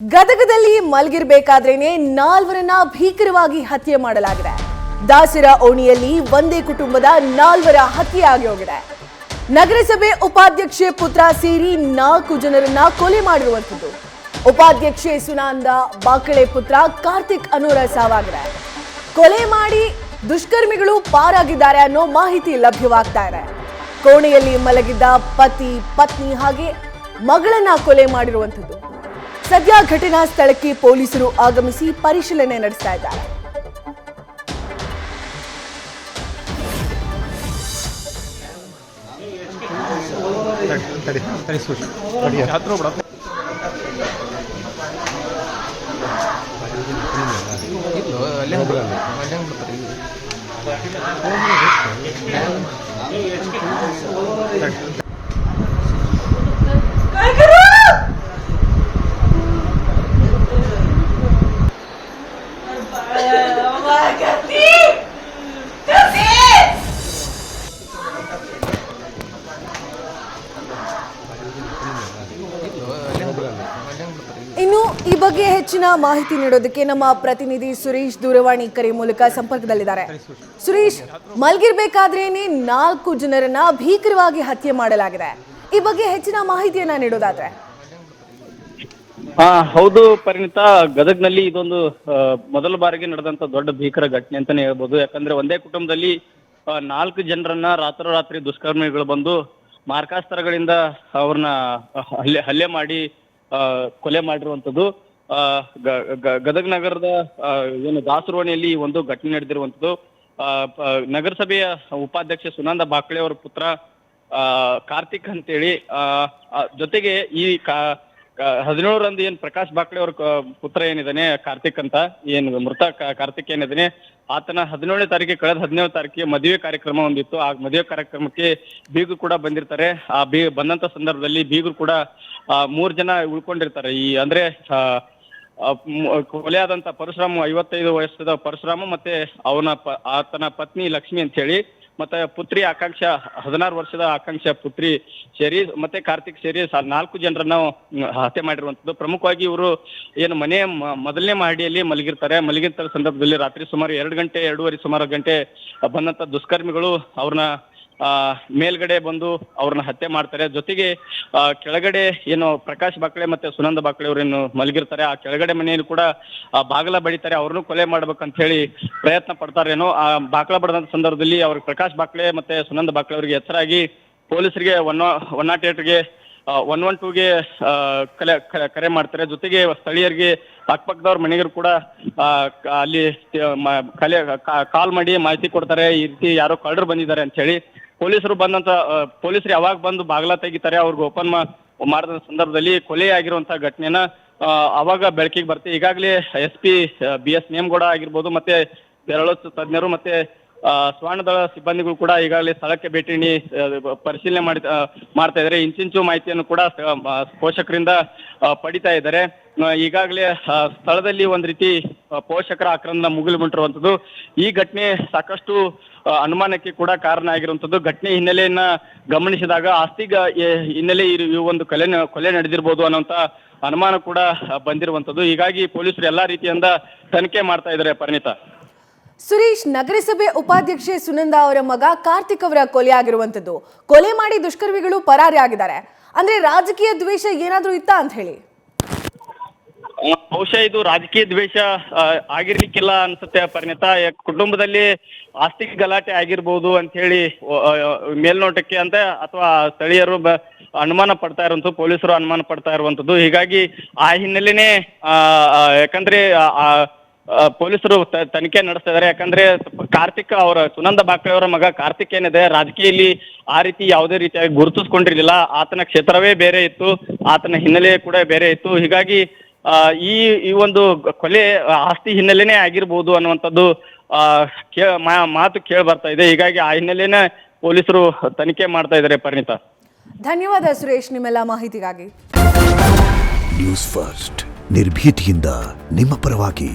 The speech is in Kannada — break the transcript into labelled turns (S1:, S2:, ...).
S1: ಗದಗದಲ್ಲಿ ಮಲಗಿರಬೇಕಾದ್ರೇನೆ ನಾಲ್ವರನ್ನ ಭೀಕರವಾಗಿ ಹತ್ಯೆ ಮಾಡಲಾಗಿದೆ. ದಾಸರ ಓಣಿಯಲ್ಲಿ ಒಂದೇ ಕುಟುಂಬದ ನಾಲ್ವರ ಹತ್ಯೆ ಆಗಿ ಹೋಗಿದೆ. ನಗರಸಭೆ ಉಪಾಧ್ಯಕ್ಷೆ ಪುತ್ರ ಸೇರಿ 4 ಜನರನ್ನ ಕೊಲೆ ಮಾಡಿರುವಂಥದ್ದು. ಉಪಾಧ್ಯಕ್ಷೆ ಸುನಂದ ಬಾಕಳೆ ಪುತ್ರ ಕಾರ್ತಿಕ್ ಅನ್ನೋರ ಸಾವಾಗಿದೆ. ಕೊಲೆ ಮಾಡಿ ದುಷ್ಕರ್ಮಿಗಳು ಪಾರಾಗಿದ್ದಾರೆ ಅನ್ನೋ ಮಾಹಿತಿ ಲಭ್ಯವಾಗ್ತಾ ಇದೆ. ಕೋಣೆಯಲ್ಲಿ ಮಲಗಿದ್ದ ಪತಿ, ಪತ್ನಿ ಹಾಗೆ ಮಗಳನ್ನ ಕೊಲೆ ಮಾಡಿರುವಂಥದ್ದು. ಸದ್ಯ ಘಟನಾ ಸ್ಥಳಕ್ಕೆ ಪೊಲೀಸರು ಆಗಮಿಸಿ ಪರಿಶೀಲನೆ ನಡೆಸ್ತಾ ಇದ್ದಾರೆ. ಇನ್ನು ಈ ಬಗ್ಗೆ ಹೆಚ್ಚಿನ ಮಾಹಿತಿ ನೀಡೋದಕ್ಕೆ ನಮ್ಮ ಪ್ರತಿನಿಧಿ ಸುರೇಶ್ ದೂರವಾಣಿ ಕರೆ ಮೂಲಕ ಸಂಪರ್ಕದಲ್ಲಿದ್ದಾರೆ. ಸುರೇಶ್, ಮಲಗಿರ್ಬೇಕಾದ್ರೇನೆ 4 ಜನರನ್ನ ಭೀಕರವಾಗಿ ಹತ್ಯೆ ಮಾಡಲಾಗಿದೆ. ಈ ಬಗ್ಗೆ ಹೆಚ್ಚಿನ ಮಾಹಿತಿಯನ್ನ ನೀಡೋದಾದ್ರೆ?
S2: ಹೌದು ಪರಿಣಿತ, ಗದಗ್ನಲ್ಲಿ ಇದೊಂದು ಮೊದಲ ಬಾರಿಗೆ ನಡೆದಂತ ದೊಡ್ಡ ಭೀಕರ ಘಟನೆ ಅಂತಾನೆ ಹೇಳ್ಬೋದು. ಯಾಕಂದ್ರೆ ಒಂದೇ ಕುಟುಂಬದಲ್ಲಿ 4 ಜನರನ್ನ ರಾತ್ರೋರಾತ್ರಿ ದುಷ್ಕರ್ಮಿಗಳು ಬಂದು ಮಾರ್ಕಾಸ್ತರಗಳಿಂದ ಅವ್ರನ್ನ ಹಲ್ಲೆ ಮಾಡಿ ಕೊಲೆ ಮಾಡಿರುವಂಥದ್ದು. ಗದಗ್ ನಗರದ ಏನು ದಾಸರೋಣಿಯಲ್ಲಿ ಒಂದು ಘಟನೆ ನಡೆದಿರುವಂಥದ್ದು. ನಗರಸಭೆಯ ಉಪಾಧ್ಯಕ್ಷೆ ಸುನಂದ ಬಾಕಳೆ ಅವರ ಪುತ್ರ ಕಾರ್ತಿಕ್ ಅಂತೇಳಿ, ಜೊತೆಗೆ ಈ 17ರಂದು ಏನ್ ಪ್ರಕಾಶ್ ಬಾಕಳೆ ಅವ್ರ ಪುತ್ರ ಏನಿದಾನೆ ಕಾರ್ತಿಕ್ ಅಂತ, ಏನು ಮೃತ ಕಾರ್ತಿಕ್ ಏನಿದಾನೆ, ಆತನ 17ನೇ ತಾರೀಕಿಗೆ ಕಳೆದ 17ನೇ ತಾರೀಕಿಗೆ ಮದುವೆ ಕಾರ್ಯಕ್ರಮ ಒಂದಿತ್ತು. ಆ ಮದುವೆ ಕಾರ್ಯಕ್ರಮಕ್ಕೆ ಬೀಗರು ಕೂಡ ಬಂದಿರ್ತಾರೆ. ಆ ಬಂದಂತ ಸಂದರ್ಭದಲ್ಲಿ ಬೀಗರು ಕೂಡ 3 ಜನ ಉಳ್ಕೊಂಡಿರ್ತಾರೆ. ಈ ಅಂದ್ರೆ ಕೊಲೆ ಆದಂತ ಪರಶುರಾಮ, 55 ವರ್ಷದ ಪರಶುರಾಮ, ಮತ್ತೆ ಆತನ ಪತ್ನಿ ಲಕ್ಷ್ಮಿ ಅಂತ ಹೇಳಿ, ಮತ್ತೆ ಪುತ್ರಿ ಆಕಾಂಕ್ಷ, 16 ವರ್ಷದ ಆಕಾಂಕ್ಷ ಪುತ್ರಿ ಸೇರಿ, ಮತ್ತೆ ಕಾರ್ತಿಕ್ ಸೇರಿ 4 ಜನರನ್ನ ಹತ್ಯೆ ಮಾಡಿರುವಂತದ್ದು. ಪ್ರಮುಖವಾಗಿ ಇವರು ಏನು ಮನೆ ಮೊದಲನೇ ಮಹಡಿಯಲ್ಲಿ ಮಲಗಿರ್ತಾರೆ ಸಂದರ್ಭದಲ್ಲಿ ರಾತ್ರಿ ಸುಮಾರು 2:30 ಸುಮಾರು ಗಂಟೆ ಬಂದಂತ ದುಷ್ಕರ್ಮಿಗಳು ಅವ್ರನ್ನ ಮೇಲ್ಗಡೆ ಬಂದು ಅವ್ರನ್ನ ಹತ್ಯೆ ಮಾಡ್ತಾರೆ. ಜೊತೆಗೆ ಕೆಳಗಡೆ ಏನು ಪ್ರಕಾಶ್ ಬಾಕಳೆ ಮತ್ತೆ ಸುನಂದ ಬಾಕಳೆ ಅವ್ರೇನು ಮಲಗಿರ್ತಾರೆ, ಆ ಕೆಳಗಡೆ ಮನೆಯಲ್ಲಿ ಕೂಡ ಬಾಗಲ ಬಡಿತಾರೆ. ಅವ್ರನ್ನು ಕೊಲೆ ಮಾಡ್ಬೇಕಂತ ಹೇಳಿ ಪ್ರಯತ್ನ ಪಡ್ತಾರೇನೋ. ಆ ಬಾಕಲ ಬಡದಂತ ಸಂದರ್ಭದಲ್ಲಿ ಅವ್ರಿಗೆ ಪ್ರಕಾಶ್ ಬಾಕಳೆ ಮತ್ತೆ ಸುನಂದ ಬಾಕಳೆ ಅವರಿಗೆ ಎಚ್ಚರಾಗಿ ಪೊಲೀಸರಿಗೆ 108ಗೆ 112ಗೆ ಕರೆ ಮಾಡ್ತಾರೆ. ಜೊತೆಗೆ ಸ್ಥಳೀಯರಿಗೆ ಅಕ್ಕಪಕ್ಕದವ್ರ ಮನೆಗರು ಕೂಡ ಅಲ್ಲಿ ಕಾಲ್ ಮಾಡಿ ಮಾಹಿತಿ ಕೊಡ್ತಾರೆ, ಈ ರೀತಿ ಯಾರೋ ಕಳ್ಳರು ಬಂದಿದ್ದಾರೆ ಅಂತ ಹೇಳಿ. ಪೊಲೀಸರು ಯಾವಾಗ ಬಂದು ಬಾಗ್ಲ ತೆಗಿತಾರೆ, ಅವ್ರಿಗೆ ಓಪನ್ ಮಾಡಿದ ಸಂದರ್ಭದಲ್ಲಿ ಕೊಲೆ ಆಗಿರುವಂತಹ ಘಟನೆನ ಅವಾಗ ಬೆಳಕಿಗೆ ಬರುತ್ತೆ. ಈಗಾಗಲೇ SP BS ನೇಮಗೌಡ ಆಗಿರ್ಬೋದು, ಮತ್ತೆ ಬೆರಳಚ್ಚು ತಜ್ಞರು ಮತ್ತೆ ಶ್ವಾನದಳ ಸಿಬ್ಬಂದಿಗಳು ಕೂಡ ಈಗಾಗಲೇ ಸ್ಥಳಕ್ಕೆ ಭೇಟಿ ನೀಡಿ ಪರಿಶೀಲನೆ ಮಾಡ್ತಾ ಇದ್ದಾರೆ. ಇಂಚಿಂಚು ಮಾಹಿತಿಯನ್ನು ಕೂಡ ಪೋಷಕರಿಂದ ಪಡಿತಾ ಇದ್ದಾರೆ. ಈಗಾಗಲೇ ಸ್ಥಳದಲ್ಲಿ ಒಂದ್ ರೀತಿ ಪೋಷಕರ ಆಕ್ರಂದನ ಮುಗಿಲು ಬಿಟ್ಟಿರುವಂಥದ್ದು. ಈ ಘಟನೆ ಸಾಕಷ್ಟು ಅನುಮಾನಕ್ಕೆ ಕೂಡ ಕಾರಣ ಆಗಿರುವಂಥದ್ದು. ಘಟನೆ ಹಿನ್ನೆಲೆಯನ್ನ ಗಮನಿಸಿದಾಗ ಆಸ್ತಿಗ ಹಿನ್ನೆಲೆ ಈ ಒಂದು ಕೊಲೆ ನಡೆದಿರ್ಬೋದು ಅನ್ನೋಂತ ಅನುಮಾನ ಕೂಡ ಬಂದಿರುವಂಥದ್ದು. ಹೀಗಾಗಿ ಪೊಲೀಸರು ಎಲ್ಲಾ ರೀತಿಯಿಂದ ತನಿಖೆ ಮಾಡ್ತಾ ಇದ್ದಾರೆ. ಪರಿಣಿತ,
S1: ಸುರೇಶ್, ನಗರಸಭೆ ಉಪಾಧ್ಯಕ್ಷೆ ಸುನಂದಾ ಅವರ ಮಗ ಕಾರ್ತಿಕ್ ಅವರ ಕೊಲೆ ಆಗಿರುವಂತದ್ದು. ಕೊಲೆ ಮಾಡಿ ದುಷ್ಕರ್ಮಿಗಳು ಪರಾರಿ ಆಗಿದ್ದಾರೆ. ಅಂದ್ರೆ ರಾಜಕೀಯ ದ್ವೇಷ ಏನಾದ್ರೂ ಇತ್ತಾ ಅಂತ ಹೇಳಿ?
S2: ಬಹುಶಃ ಇದು ರಾಜಕೀಯ ದ್ವೇಷ ಆಗಿರ್ಲಿಕ್ಕಿಲ್ಲ ಅನ್ಸುತ್ತೆ ಪರಿಣಿತ. ಕುಟುಂಬದಲ್ಲಿ ಆಸ್ತಿ ಗಲಾಟೆ ಆಗಿರ್ಬೋದು ಅಂತ ಹೇಳಿ ಮೇಲ್ನೋಟಕ್ಕೆ ಅಂತ, ಅಥವಾ ಸ್ಥಳೀಯರು ಅನುಮಾನ ಪಡ್ತಾ ಇರುವಂಥದ್ದು, ಪೊಲೀಸರು ಅನುಮಾನ ಪಡ್ತಾ ಇರುವಂತದ್ದು. ಹೀಗಾಗಿ ಆ ಹಿನ್ನೆಲೆನೇ ಯಾಕಂದ್ರೆ ಪೊಲೀಸರು ತನಿಖೆ ನಡೆಸ್ತಾ ಇದ್ದಾರೆ. ಯಾಕಂದ್ರೆ ಕಾರ್ತಿಕ್ ಅವರ ಸುನಂದ ಬಾಕಳೆ ಅವರ ಮಗ ಕಾರ್ತಿಕ್ ಏನಿದೆ, ರಾಜಕೀಯದಲ್ಲಿ ಆ ರೀತಿ ಯಾವುದೇ ರೀತಿಯಾಗಿ ಗುರುತಿಸ್ಕೊಂಡಿರ್ಲಿಲ್ಲ. ಆತನ ಕ್ಷೇತ್ರವೇ ಬೇರೆ ಇತ್ತು, ಆತನ ಹಿನ್ನೆಲೆ ಕೂಡ ಬೇರೆ ಇತ್ತು. ಹೀಗಾಗಿ ಈ ಒಂದು ಕೊಲೆ ಆಸ್ತಿ ಹಿನ್ನೆಲೆನೇ ಆಗಿರ್ಬೋದು ಅನ್ನುವಂಥದ್ದು ಮಾತು ಕೇಳಿ ಬರ್ತಾ ಇದೆ. ಹೀಗಾಗಿ ಆ ಹಿನ್ನೆಲೆನೇ ಪೊಲೀಸರು ತನಿಖೆ ಮಾಡ್ತಾ ಇದ್ದಾರೆ. ಪರಿಣಿತ,
S1: ಧನ್ಯವಾದ ಸುರೇಶ್ ನಿಮ್ಮೆಲ್ಲ ಮಾಹಿತಿಗಾಗಿ.
S3: ನ್ಯೂಸ್ ಫಸ್ಟ್, ನಿರ್ಭೀತಿಯಿಂದ ನಿಮ್ಮ ಪರವಾಗಿ.